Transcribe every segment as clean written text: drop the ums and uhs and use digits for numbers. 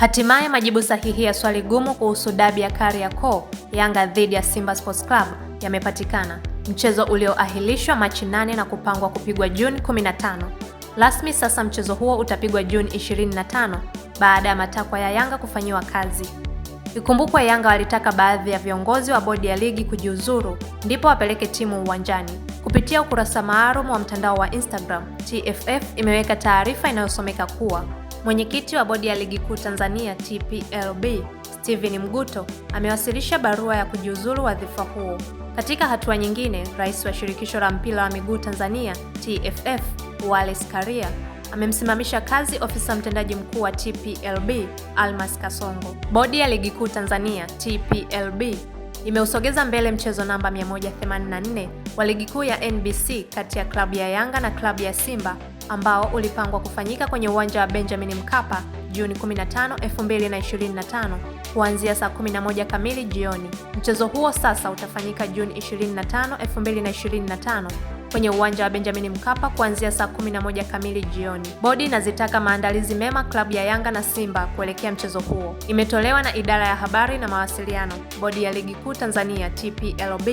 Hatimaye majibu sahihi ya swali gumu kuhusu dabi ya Kariakoo, Yanga dhidi ya Simba Sports Club yamepatikana. Mchezo ulioahirishwa Machi 8 na kupangwa kupigwa Juni 15. Rasmi sasa mchezo huo utapigwa Juni 25 baada ya matakwa ya Yanga kufanyiwa kazi. Ikumbukwe Yanga walitaka baadhi ya viongozi wa bodi ya ligi kujiuzuru ndipo wapeleke timu uwanjani. Kupitia ukurasa maalum wa mtandao wa Instagram, TFF imeweka taarifa inayosomeka kuwa mwenyekiti wa bodi ya ligi kuu Tanzania TPLB, Steven Mguto, amewasilisha barua ya kujiuzulu wadhifa huo. Katika hatua nyingine, rais wa shirikisho la mpira wa miguu Tanzania TFF, Wallace Karia, amemsimamisha kazi ofisa mtendaji mkuu wa TPLB, Almas Kasongo. Bodi ya ligi kuu Tanzania TPLB imeusogeza mbele mchezo namba 184 wa ligi kuu ya NBC kati ya klabu ya Yanga na klabu ya Simba ambao ulipangwa kufanyika kwenye uwanja wa Benjamin Mkapa Juni 15, 2025 kuanzia saa 11 kamili jioni. Mchezo huo sasa utafanyika Juni 25, 2025 kwenye uwanja wa Benjamin Mkapa kuanzia saa 11 kamili jioni. Bodi inazitaka maandalizi mema klabu ya Yanga na Simba kuelekea mchezo huo. Imetolewa na idara ya habari na mawasiliano, Bodi ya Ligi Kuu Tanzania TPLB,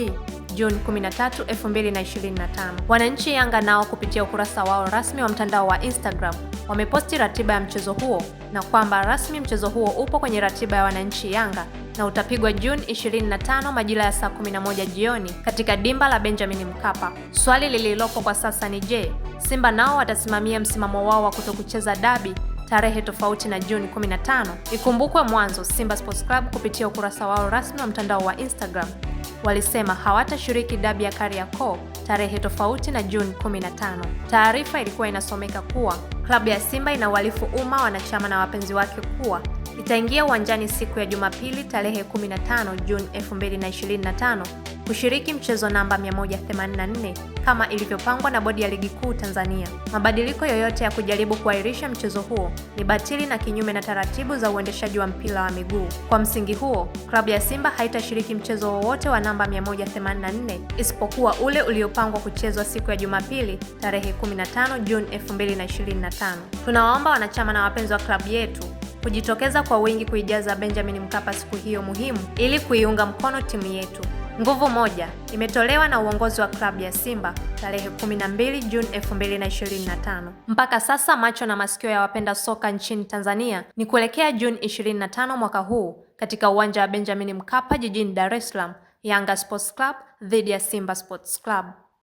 Juni 13, 2025. Wananchi Yanga nao kupitia ukurasa wao rasmi wa mtandao wa Instagram wameposti ratiba ya mchezo huo na kwamba rasmi mchezo huo upo kwenye ratiba ya wananchi Yanga na utapigwa Juni 25 majira ya saa 11 jioni katika dimba la Benjamin Mkapa. Swali lililopo kwa sasa ni je, Simba nao watasimamia msimamo wao wa kutokucheza dabi tarehe tofauti na Juni 15? Ikumbukwe mwanzo Simba Sports Club kupitia ukurasa wao rasmi wa mtandao wa Instagram walisema hawatashiriki dabi ya Kariakoo tarehe tofauti na Juni 15. Taarifa ilikuwa inasomeka kuwa klabu ya Simba inawalifu umma, wanachama na wapenzi wake kuwa itaingia uwanjani siku ya Jumapili tarehe 15 Juni 2025 kushiriki mchezo namba 184 kama ilivyopangwa na Bodi ya Ligi Kuu Tanzania. Mabadiliko yoyote ya kujaribu kuahirisha mchezo huo ni batili na kinyume na taratibu za uendeshaji wa mpira wa miguu. Kwa msingi huo, klabu ya Simba haitashiriki mchezo wowote wa namba 184 isipokuwa ule uliopangwa kuchezwa siku ya Jumapili tarehe 15 Juni 2025. Tunawaomba wanachama na wapenzi wa klabu yetu kujitokeza kwa wingi kuijaza Benjamin Mkapa siku hiyo muhimu ili kuiunga mkono timu yetu. Nguvu moja imetolewa na uongozi wa klabu ya Simba tarehe 12 Juni 2025. Mpaka sasa macho na masikio ya wapenda soka nchini Tanzania ni kuelekea Juni 25 mwaka huu katika uwanja wa Benjamin Mkapa jijini Dar es Salaam, Yanga Sports Club dhidi ya Simba Sports Club.